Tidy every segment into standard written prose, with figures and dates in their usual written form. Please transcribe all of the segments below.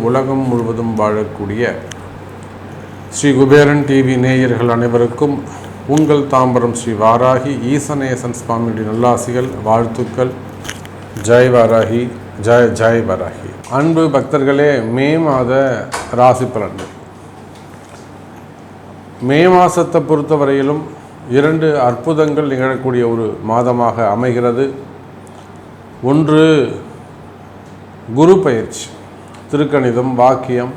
உலகம் முழுவதும் வாழக்கூடிய ஸ்ரீ குபேரன் டிவி நேயர்கள் அனைவருக்கும் உங்கள் தாம்பரம் ஸ்ரீ வாராகி ஈசநேசன் சுவாமியுடைய நல்லாசிகள், வாழ்த்துக்கள். ஜெய் வாராகி, ஜெய் ஜெய் வாராகி. அன்பு பக்தர்களே, மே மாத ராசி பலன்கள். மே மாதத்தை பொறுத்தவரையிலும் 2 அற்புதங்கள் நிகழக்கூடிய ஒரு மாதமாக அமைகிறது. ஒன்று குரு பயிற்சி. திருக்கணிதம், வாக்கியம்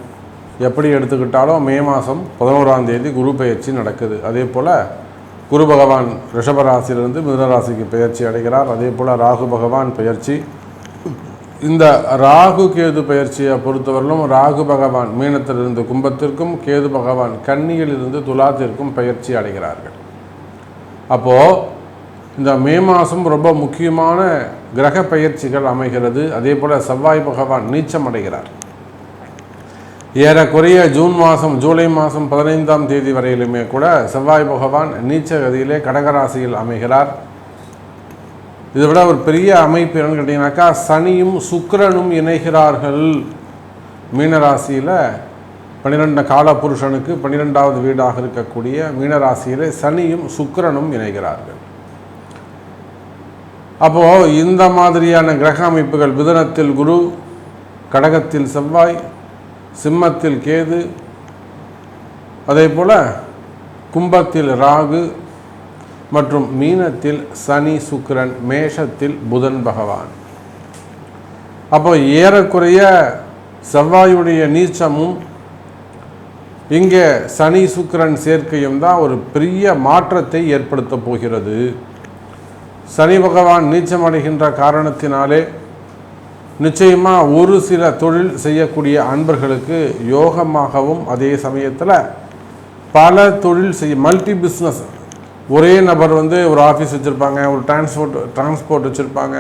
எப்படி எடுத்துக்கிட்டாலும் மே மாதம் 11ஆம் தேதி குரு பயிற்சி நடக்குது. அதே போல் குரு பகவான் ரிஷபராசிலிருந்து மிதுனராசிக்கு பயிற்சி அடைகிறார். அதே போல் ராகு பகவான் பயிற்சி. இந்த ராகு கேது பயிற்சியை பொறுத்தவரையிலும் ராகு பகவான் மீனத்திலிருந்து கும்பத்திற்கும், கேது பகவான் கன்னியிலிருந்து துலாத்திற்கும் பயிற்சி அடைகிறார்கள். அப்போது இந்த மே மாதம் ரொம்ப முக்கியமான கிரக பயிற்சிகள் அமைகிறது. அதே போல் செவ்வாய் பகவான் நீச்சம் அடைகிறார். ஏறக்குறைய ஜூலை மாதம் 15ஆம் தேதி வரையிலுமே கூட செவ்வாய் பகவான் நீச்ச கதியிலே கடகராசியில் அமைகிறார். இதை விட ஒரு பெரிய அமைப்பு என்னன்னு கேட்டிங்கனாக்கா, சனியும் சுக்கிரனும் இணைகிறார்கள். மீனராசியில் 12 காலபுருஷனுக்கு 12வது வீடாக இருக்கக்கூடிய மீனராசியில் சனியும் சுக்கிரனும் இணைகிறார்கள். அப்போது இந்த மாதிரியான கிரக அமைப்புகள், மிதுனத்தில் குரு, கடகத்தில் செவ்வாய், சிம்மத்தில் கேது, அதே போல் கும்பத்தில் ராகு மற்றும் மீனத்தில் சனி சுக்கிரன், மேஷத்தில் புதன் பகவான். அப்போ ஏறக்குறைய செவ்வாயுடைய நீச்சமும் இங்கே சனி சுக்கிரன் சேர்க்கையும் தான் ஒரு பெரிய மாற்றத்தை ஏற்படுத்த போகிறது. சனி பகவான் நீச்சம் அடைகின்ற காரணத்தினாலே நிச்சயமாக ஒரு சில தொழில் செய்யக்கூடிய அன்பர்களுக்கு யோகமாகவும், அதே சமயத்தில் பல தொழில் மல்டி பிஸ்னஸ், ஒரே நபர் ஒரு ஆஃபீஸ் வச்சுருப்பாங்க, ஒரு டிரான்ஸ்போர்ட் வச்சுருப்பாங்க,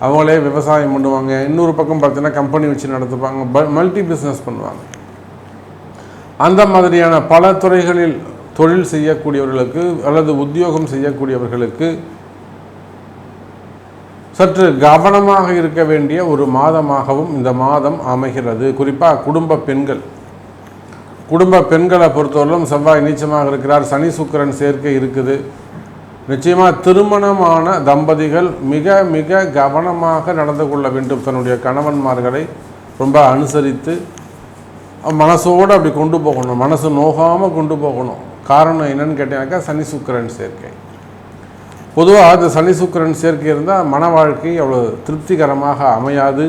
அவங்களே விவசாயம் பண்ணுவாங்க, இன்னொரு பக்கம் பார்த்தீங்கன்னா கம்பெனி வச்சு நடத்துப்பாங்க, மல்டி பிஸ்னஸ் பண்ணுவாங்க. அந்த மாதிரியான பல துறைகளில் தொழில் செய்யக்கூடியவர்களுக்கு அல்லது உத்தியோகம் செய்யக்கூடியவர்களுக்கு சற்று கவனமாக இருக்க வேண்டிய ஒரு மாதமாகவும் இந்த மாதம் அமைகிறது. குறிப்பாக குடும்ப பெண்களை பொறுத்தவரையிலும் செவ்வாய் நீச்சமாக இருக்கிறார். சனி சுக்கிரன் சேர்க்கை இருக்குது. நிச்சயமாக திருமணமான தம்பதிகள் மிக மிக கவனமாக நடந்து கொள்ள வேண்டும். தன்னுடைய கணவன்மார்களை ரொம்ப அனுசரித்து மனசோடு அப்படி கொண்டு போகணும், மனசு நோகாமல் கொண்டு போகணும். காரணம் என்னன்னு கேட்டீங்கன்னாக்கா, சனி சுக்கிரன் சேர்க்கை. பொதுவாக இந்த சனி சுக்கிரன் சேர்க்கை இருந்தால் மன வாழ்க்கை அவ்வளோ திருப்திகரமாக அமையாது.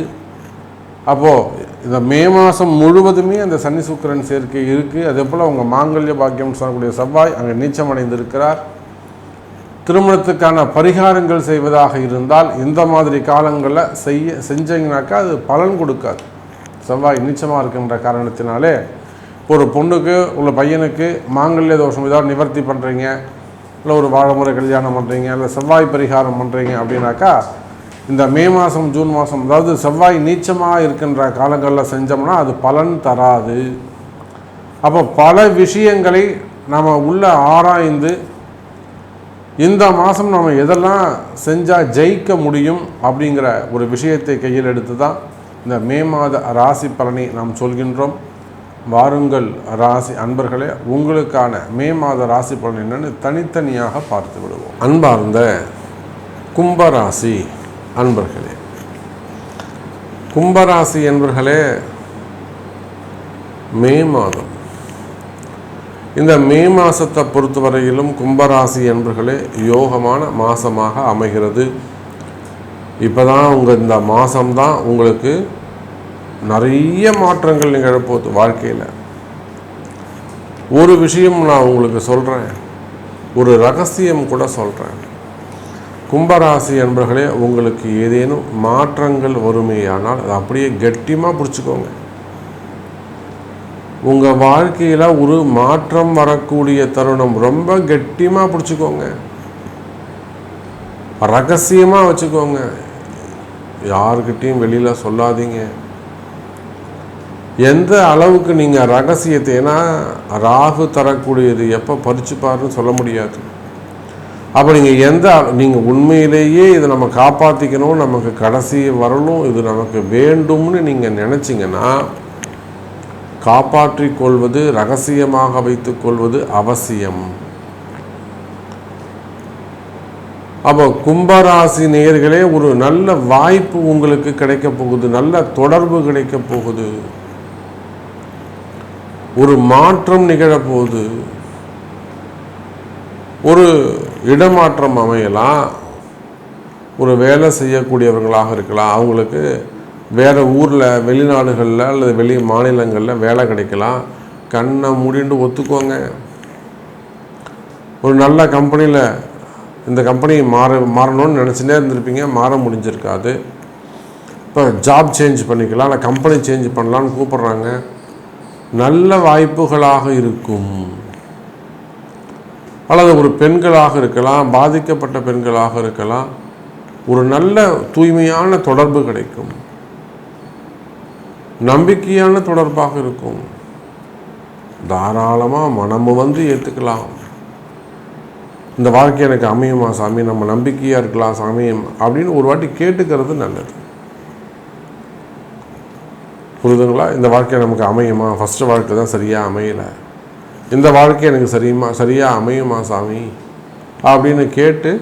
அப்போது இந்த மே மாதம் முழுவதுமே அந்த சனி சுக்கிரன் சேர்க்கை இருக்குது. அதே போல் அவங்க மாங்கல்ய பாக்கியம் சொல்லக்கூடிய செவ்வாய் அங்கே நீச்சம் அடைந்திருக்கிறார். திருமணத்துக்கான பரிகாரங்கள் செய்வதாக இருந்தால் இந்த மாதிரி காலங்களில் செஞ்சீங்கனாக்கா அது பலன் கொடுக்காது. செவ்வாய் நீச்சமாக இருக்கின்ற காரணத்தினாலே ஒரு பொண்ணுக்கு உள்ள பையனுக்கு மாங்கல்ய தோஷம் ஏதாவது நிவர்த்தி பண்ணுறீங்க, இல்லை ஒரு வாழைமுறை கல்யாணம் பண்ணுறீங்க, இல்லை செவ்வாய் பரிகாரம் பண்ணுறீங்க அப்படின்னாக்கா இந்த மே மாதம் ஜூன் மாதம், அதாவது செவ்வாய் நீச்சமாக இருக்கின்ற காலங்களில் செஞ்சோம்னா அது பலன் தராது. அப்போ பல விஷயங்களை நாம் உள்ள ஆராய்ந்து இந்த மாதம் நம்ம எதெல்லாம் செஞ்சால் ஜெயிக்க முடியும் அப்படிங்கிற ஒரு விஷயத்தை கையில் எடுத்து தான் இந்த மே மாத ராசி பலனை நாம் சொல்கின்றோம். வாருங்கள் ராசி அன்பர்களே, உங்களுக்கான மே மாத ராசி பலன் என்னன்னு தனித்தனியாக பார்த்து விடுவோம். அன்பார்ந்த கும்பராசி அன்பர்களே, கும்பராசி என்பர்களே, மே மாதம், இந்த மே மாதத்தை பொறுத்தவரையிலும் கும்பராசி என்பர்களே யோகமான மாதமாக அமைகிறது. இப்போ தான் இந்த மாதம்தான் உங்களுக்கு நிறைய மாற்றங்கள் நிகழப்போகுது வாழ்க்கையில். ஒரு விஷயம் நான் உங்களுக்கு சொல்கிறேன், ஒரு ரகசியம் கூட சொல்கிறேன். கும்பராசி என்பர்களே, உங்களுக்கு ஏதேனும் மாற்றங்கள் வருமேயானால் அதை அப்படியே கெட்டியமாக பிடிச்சிக்கோங்க. உங்கள் வாழ்க்கையில் ஒரு மாற்றம் வரக்கூடிய தருணம் ரொம்ப கெட்டியமாக பிடிச்சிக்கோங்க, ரகசியமாக வச்சுக்கோங்க, யாருக்கிட்டையும் வெளியில் சொல்லாதீங்க. எந்த அளவுக்கு நீங்கள் ரகசியத்தை, ஏன்னா ராகு தரக்கூடியது எப்போ பறிச்சுப்பாருன்னு சொல்ல முடியாது. அப்போ நீங்கள் உண்மையிலேயே இதை நம்ம காப்பாற்றிக்கணும், நமக்கு கடைசி வரலும் இது நமக்கு வேண்டும்னு நீங்கள் நினச்சிங்கன்னா காப்பாற்றிக் கொள்வது, ரகசியமாக வைத்துக் கொள்வது அவசியம். அப்போ கும்பராசி நேயர்களே, ஒரு நல்ல வாய்ப்பு உங்களுக்கு கிடைக்க போகுது, நல்ல தொடர்பு கிடைக்க போகுது, ஒரு மாற்றம் நிகழப்போகுது, ஒரு இடமாற்றம் அமையலாம், ஒரு வேலை செய்யக்கூடியவர்களாக இருக்கலாம், அவங்களுக்கு வேறு ஊரில் வெளிநாடுகளில் அல்லது வெளி மாநிலங்களில் வேலை கிடைக்கலாம். கண்ணை மூடிண்டு ஒத்துக்கோங்க. ஒரு நல்ல கம்பெனியில் இந்த கம்பெனி மாறணும்னு நினச்சிட்டே இருந்திருப்பீங்க, மாற முடிஞ்சிருக்காது. இப்போ ஜாப் சேஞ்ச் பண்ணிக்கலாம், இல்லை கம்பெனி சேஞ்ச் பண்ணலான்னு கூப்பிட்றாங்க. நல்ல வாய்ப்புகளாக இருக்கும். அல்லது ஒரு பெண்களாக இருக்கலாம், பாதிக்கப்பட்ட பெண்களாக இருக்கலாம், ஒரு நல்ல தூய்மையான தொடர்பு கிடைக்கும், நம்பிக்கையான தொடர்பாக இருக்கும். தாராளமாக மனமு வந்து ஏற்றுக்கலாம். இந்த வாழ்க்கை எனக்கு அமையுமா சாமி, நம்ம நம்பிக்கையாக இருக்கலாம் சாமி அப்படின்னு ஒரு வாட்டி கேட்டுக்கிறது நல்லது. புரியுதுங்களா? இந்த வாழ்க்கை நமக்கு அமையுமா, ஃபஸ்ட்டு வாழ்க்கை தான் சரியாக அமையலை, இந்த வாழ்க்கை எனக்கு சரியாக அமையுமா சாமி அப்படின்னு கேட்டு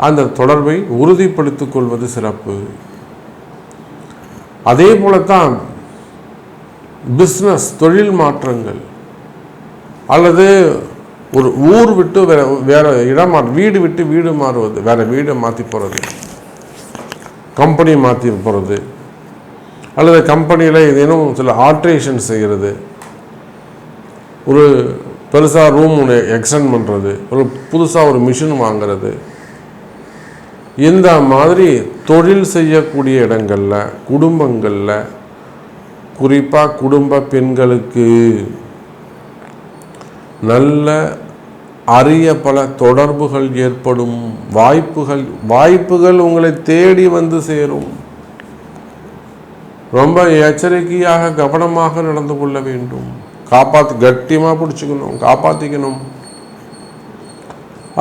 அந்த தொடர்பை உறுதிப்படுத்திக் கொள்வது சிறப்பு. அதே போலத்தான் பிஸ்னஸ், தொழில் மாற்றங்கள், அல்லது ஒரு ஊர் விட்டு வேற இடம் வீடு விட்டு வீடு மாறுவது, வேற வீடு மாற்றி போகிறது, கம்பெனி மாற்றி போகிறது, அல்லது கம்பெனியில் ஏதேனும் சில ஆல்ட்ரேஷன் செய்கிறது, ஒரு பெருசாக ரூம் ஒன்று எக்ஸ்டெண்ட் பண்ணுறது, ஒரு புதுசாக ஒரு மிஷின் வாங்கிறது, இந்த மாதிரி தொழில் செய்யக்கூடிய இடங்களில், குடும்பங்களில், குறிப்பாக குடும்ப பெண்களுக்கு நல்ல அரிய பல தொடர்புகள் ஏற்படும். வாய்ப்புகள் உங்களை தேடி வந்து சேரும். ரொம்ப எச்சரிக்கையாக கவனமாக நடந்து கொள்ள வேண்டும். கட்டியமாக பிடிச்சிக்கணும், காப்பாற்றிக்கணும்.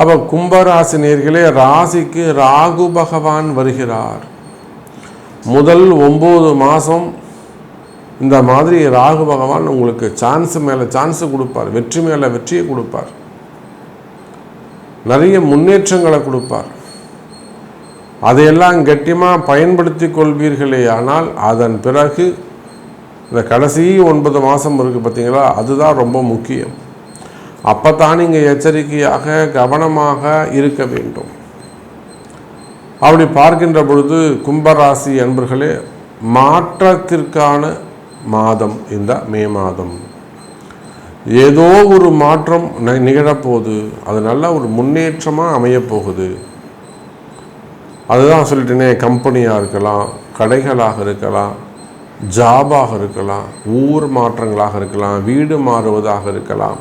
அப்போ கும்பராசி நேயர்களே, ராசிக்கு ராகு பகவான் வருகிறார். முதல் 9 மாதம் இந்த மாதிரி ராகு பகவான் உங்களுக்கு சான்ஸ் மேலே சான்ஸு கொடுப்பார், வெற்றி மேலே வெற்றியை கொடுப்பார், நிறைய முன்னேற்றங்களை கொடுப்பார். அதையெல்லாம் கட்டியமாக பயன்படுத்தி கொள்வீர்களே. ஆனால் அதன் பிறகு இந்த கடைசி 9 மாதம் இருக்குது பார்த்தீங்களா, அதுதான் ரொம்ப முக்கியம். அப்போ தான் நீங்கள் எச்சரிக்கையாக கவனமாக இருக்க வேண்டும். அப்படி பார்க்கின்ற பொழுது கும்பராசி அன்பர்களே, மாற்றத்திற்கான மாதம் இந்த மே மாதம். ஏதோ ஒரு மாற்றம் நிகழப்போகுது, அது நல்ல ஒரு முன்னேற்றமாக அமையப்போகுது. அதுதான் சொல்லிட்டேனே, கம்பெனியாக இருக்கலாம், கடைகளாக இருக்கலாம், ஜாபாக இருக்கலாம், ஊர் மாற்றங்களாக இருக்கலாம், வீடு மாறுவதாக இருக்கலாம்,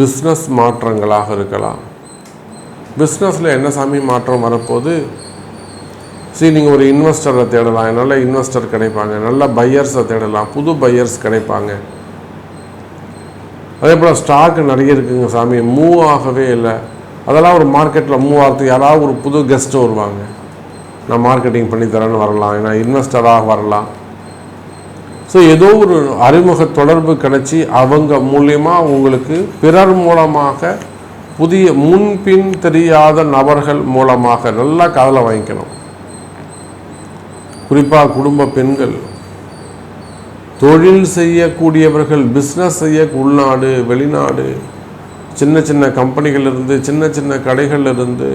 பிஸ்னஸ் மாற்றங்களாக இருக்கலாம். பிஸ்னஸில் என்ன சாமி மாற்றம் வரப்போகுது? நீங்கள் ஒரு இன்வெஸ்டரை தேடலாம், நல்ல இன்வெஸ்டர் கிடைப்பாங்க, நல்ல பையர்ஸை தேடலாம், புது பையர்ஸ் கிடைப்பாங்க. அதே போல் ஸ்டாக்கு நிறைய இருக்குங்க சாமி, மூவ் ஆகவே இல்லை, அதெல்லாம் ஒரு மார்க்கெட்டில் மூவ் ஆகிறதுக்கு யாராவது ஒரு புது கெஸ்ட்டு வருவாங்க, நான் மார்க்கெட்டிங் பண்ணி தரேன்னு வரலாம், ஏன்னா இன்வெஸ்டராக வரலாம். ஸோ ஏதோ ஒரு அறிமுக தொடர்பு கிடைச்சி அவங்க மூலியமாக உங்களுக்கு பிறர் மூலமாக புதிய முன்பின் தெரியாத நபர்கள் மூலமாக நல்லா காதில் வாங்கிக்கணும். குறிப்பாக குடும்ப பெண்கள், தொழில் செய்யக்கூடியவர்கள், பிஸ்னஸ் செய்ய உள்நாடு வெளிநாடு, சின்ன சின்ன கம்பெனிகளிலிருந்து, சின்ன சின்ன கடைகளிலிருந்து,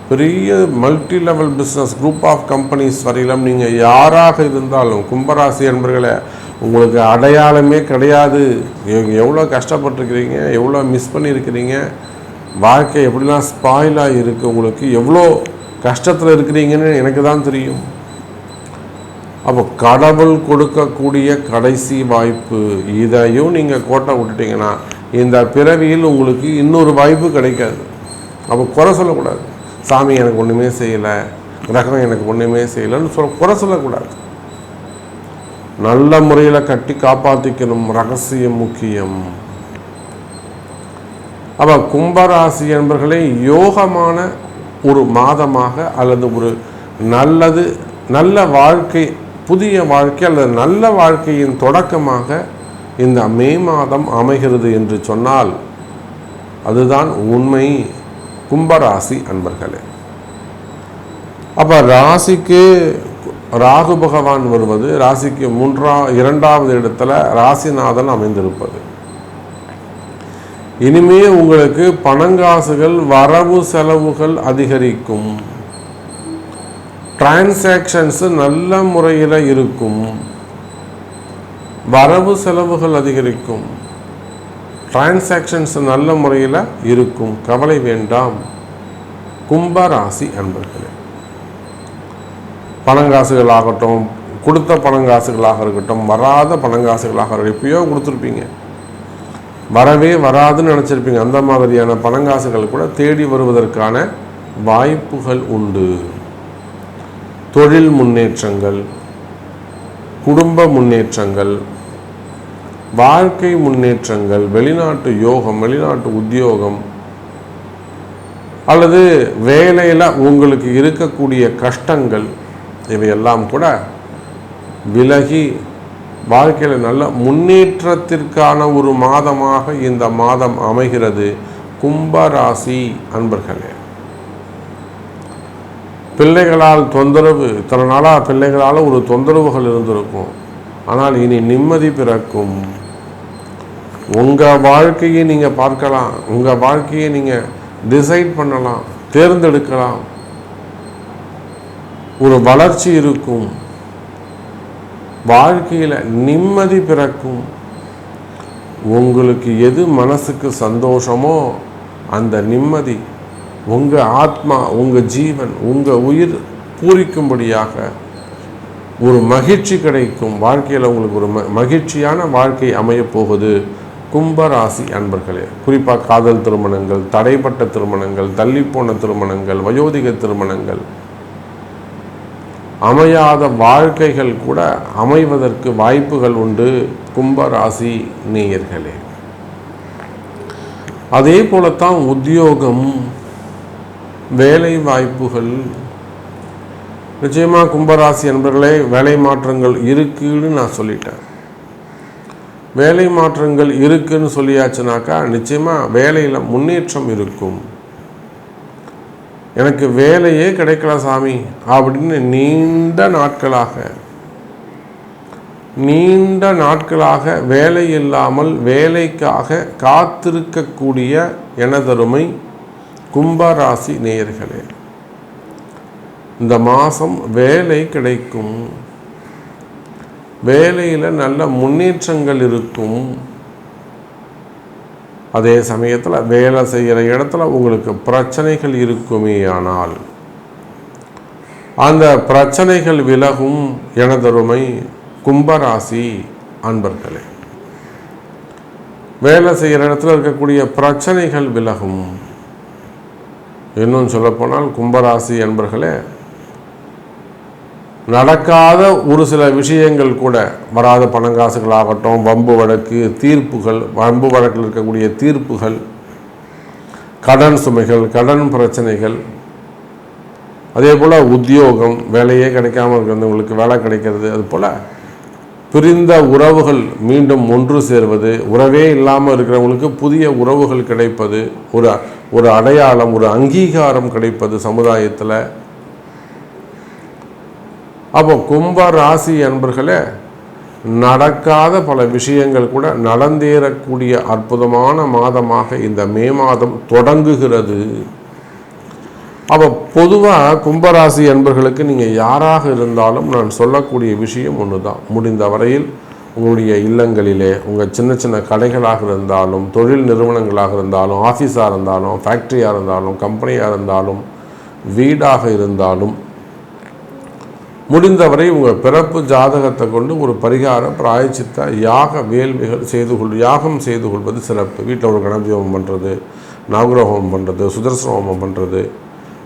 பெரிய multi level business group of companies வரையிலும் நீங்கள் யாராக இருந்தாலும் கும்பராசி என்பவர்களே, உங்களுக்கு அடையாளமே கிடையாது. எவ்வளோ கஷ்டப்பட்டுருக்கிறீங்க, எவ்வளோ மிஸ் பண்ணியிருக்கிறீங்க, வாழ்க்கை எப்படிலாம் ஸ்பாயிலாக இருக்குது, உங்களுக்கு எவ்வளோ கஷ்டத்தில் இருக்கிறீங்கன்னு எனக்கு தான் தெரியும். அப்போ கடவுள் கொடுக்கக்கூடிய கடைசி வாய்ப்பு, இதையும் நீங்கள் கோட்டை விட்டுட்டிங்கன்னா இந்த பிறவியில் உங்களுக்கு இன்னொரு வாய்ப்பு கிடைக்காது. அப்போ குறை சொல்லக்கூடாது, சாமி எனக்கு ஒன்றுமே செய்யலை, கிரகம் எனக்கு ஒன்றுமே செய்யலைன்னு குறை சொல்லக்கூடாது. நல்ல முறையில் கட்டி காப்பாற்றிக்கணும், ரகசியம் முக்கியம். அப்போ கும்பராசி என்பவர்களை யோகமான ஒரு மாதமாக அல்லது ஒரு நல்ல வாழ்க்கை, புதிய வாழ்க்கை அல்லது நல்ல வாழ்க்கையின் தொடக்கமாக இந்த மே மாதம் அமைகிறது என்று சொன்னால் அதுதான் உண்மை கும்பராசி அன்பர்களே. அப்போ ராசிக்கு ராகு பகவான் வருவது, ராசிக்கு 2வது இடத்துல ராசிநாதன் அமைந்திருப்பது, இனிமே உங்களுக்கு பணங்காசுகள் வரவு செலவுகள் அதிகரிக்கும், டிரான்சாக்ஷன்ஸ் நல்ல முறையில் இருக்கும், வரவு செலவுகள் அதிகரிக்கும், டிரான்சாக்ஷன்ஸ் நல்ல முறையில் இருக்கும். கவலை வேண்டாம் கும்பராசி அன்பர்களே. பணங்காசுகள் ஆகட்டும், கொடுத்த பணங்காசுகளாக இருக்கட்டும், வராத பணங்காசுகளாக இருக்கட்டும், எப்பயோ கொடுத்துருப்பீங்க, வரவே வராதுன்னு நினச்சிருப்பீங்க, அந்த மாதிரியான பணங்காசுகள் கூட தேடி வருவதற்கான வாய்ப்புகள் உண்டு. தொழில் முன்னேற்றங்கள், குடும்ப முன்னேற்றங்கள், வாழ்க்கை முன்னேற்றங்கள், வெளிநாட்டு யோகம், வெளிநாட்டு உத்தியோகம் அல்லது வேலையில் உங்களுக்கு இருக்கக்கூடிய கஷ்டங்கள் இவையெல்லாம் கூட விலகி வாழ்க்கையில் நல்ல முன்னேற்றத்திற்கான ஒரு மாதமாக இந்த மாதம் அமைகிறது கும்பராசி அன்பர்களே. பிள்ளைகளால் தொந்தரவு, இத்தனை நாளாக பிள்ளைகளால் ஒரு தொந்தரவுகள் இருந்திருக்கும், ஆனால் இனி நிம்மதி பிறக்கும். உங்கள் வாழ்க்கையை நீங்கள் பார்க்கலாம், உங்கள் வாழ்க்கையை நீங்கள் டிசைட் பண்ணலாம், தேர்ந்தெடுக்கலாம். ஒரு வளர்ச்சி இருக்கும், வாழ்க்கையில் நிம்மதி பிறக்கும். உங்களுக்கு எது மனசுக்கு சந்தோஷமோ அந்த நிம்மதி உங்கள் ஆத்மா, உங்கள் ஜீவன், உங்கள் உயிர் பூரிக்கும்படியாக ஒரு மகிழ்ச்சி கிடைக்கும். வாழ்க்கையில் உங்களுக்கு ஒரு மகிழ்ச்சியான வாழ்க்கை அமையப்போகுது கும்பராசி அன்பர்களே. குறிப்பாக காதல் திருமணங்கள், தடைப்பட்ட திருமணங்கள், தள்ளிப்போன திருமணங்கள், வயோதிக திருமணங்கள், அமையாத வாழ்க்கைகள் கூட அமைவதற்கு வாய்ப்புகள் உண்டு கும்பராசி நேயர்களே. அதே போலத்தான் உத்தியோகம், வேலை வாய்ப்புகள். நிச்சயமாக கும்பராசி என்பர்களே, வேலை மாற்றங்கள் இருக்குன்னு நான் சொல்லிட்டேன். வேலை மாற்றங்கள் இருக்குன்னு சொல்லியாச்சுனாக்கா நிச்சயமாக வேலையில் முன்னேற்றம் இருக்கும். எனக்கு வேலையே கிடைக்கல சாமி அப்படின்னு நீண்ட நாட்களாக வேலை இல்லாமல் வேலைக்காக காத்திருக்கக்கூடிய எனதருமை கும்பராசி நேயர்களே, இந்த மாதம் வேலை கிடைக்கும், வேலையில் நல்ல முன்னேற்றங்கள் இருக்கும். அதே சமயத்தில் வேலை செய்கிற இடத்துல உங்களுக்கு பிரச்சனைகள் இருக்குமே, ஆனால் அந்த பிரச்சனைகள் விலகும் எனதருமை கும்பராசி அன்பர்களே. வேலை செய்கிற இடத்துல இருக்கக்கூடிய பிரச்சனைகள் விலகும். இன்னும் சொல்லப்போனால் கும்பராசி அன்பர்களே, நடக்காத ஒரு சில விஷயங்கள் கூட, வராத பணங்காசுகளாகட்டும், வம்பு வழக்கு தீர்ப்புகள், வம்பு வழக்கில் இருக்கக்கூடிய தீர்ப்புகள், கடன் சுமைகள், கடன் பிரச்சனைகள், அதே போல் உத்தியோகம், வேலையே கிடைக்காமல் இருக்கிறவங்களுக்கு வேலை கிடைக்கிறது, அதுபோல் பிரிந்த உறவுகள் மீண்டும் ஒன்று சேர்வது, உறவே இல்லாமல் இருக்கிறவங்களுக்கு புதிய உறவுகள் கிடைப்பது, ஒரு அடையாளம், ஒரு அங்கீகாரம் கிடைப்பது சமுதாயத்தில். அப்போ கும்ப ராசி அன்பர்களே, நடக்காத பல விஷயங்கள் கூட நடந்தேறக்கூடிய அற்புதமான மாதமாக இந்த மே மாதம் தொடங்குகிறது. அப்போ பொதுவாக கும்பராசி அன்பர்களுக்கு நீங்கள் யாராக இருந்தாலும் நான் சொல்லக்கூடிய விஷயம் ஒன்று தான். முடிந்த வரையில் உங்களுடைய இல்லங்களிலே, உங்கள் சின்ன சின்ன கடைகளாக இருந்தாலும், தொழில் நிறுவனங்களாக இருந்தாலும், ஆஃபீஸாக இருந்தாலும், ஃபேக்ட்ரியாக இருந்தாலும், கம்பெனியாக இருந்தாலும், வீடாக இருந்தாலும், முடிந்தவரை உங்கள் பிறப்பு ஜாதகத்தை கொண்டு ஒரு பரிகார பிராயச்சித்த யாகம் செய்து கொள்வது சிறப்பு. வீட்டில் ஒரு கணபதி ஹோமம் பண்ணுறது, நவகிரக ஹோமம் பண்ணுறது, சுதர்சன ஹோமம் பண்ணுறது,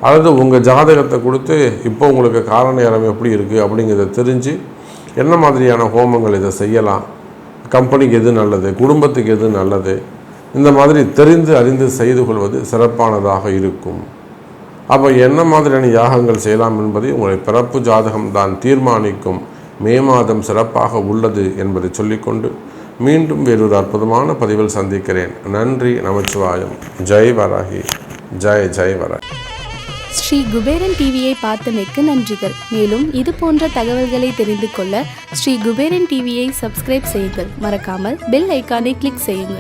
அல்லது உங்கள் ஜாதகத்தை கொடுத்து இப்போ உங்களுக்கு கால நேரம் எப்படி இருக்குது அப்படிங்கிறத தெரிஞ்சு என்ன மாதிரியான ஹோமங்கள் இதை செய்யலாம், கம்பெனிக்கு எது நல்லது, குடும்பத்துக்கு எது நல்லது, இந்த மாதிரி தெரிந்து அறிந்து செய்து கொள்வது சிறப்பானதாக இருக்கும். அப்போ என்ன மாதிரியான யாகங்கள் செய்யலாம் என்பதை உங்களுடைய பிறப்பு ஜாதகம்தான் தீர்மானிக்கும். மே மாதம் சிறப்பாக உள்ளது என்பதை சொல்லிக்கொண்டு மீண்டும் வேறொரு அற்புதமான பதிவில் சந்திக்கிறேன். நன்றி. நமச்சிவாயம். ஜெய் வராகி. ஜெய் வராகி. ஸ்ரீ குபேரன் டிவியை பார்த்தமைக்கு நன்றிகள். மேலும் இது போன்ற தகவல்களை தெரிந்து கொள்ள ஸ்ரீ குபேரன் டிவியை சப்ஸ்கிரைப் செய்யுங்கள். மறக்காமல் பெல் ஐக்கானை கிளிக் செய்யுங்கள்.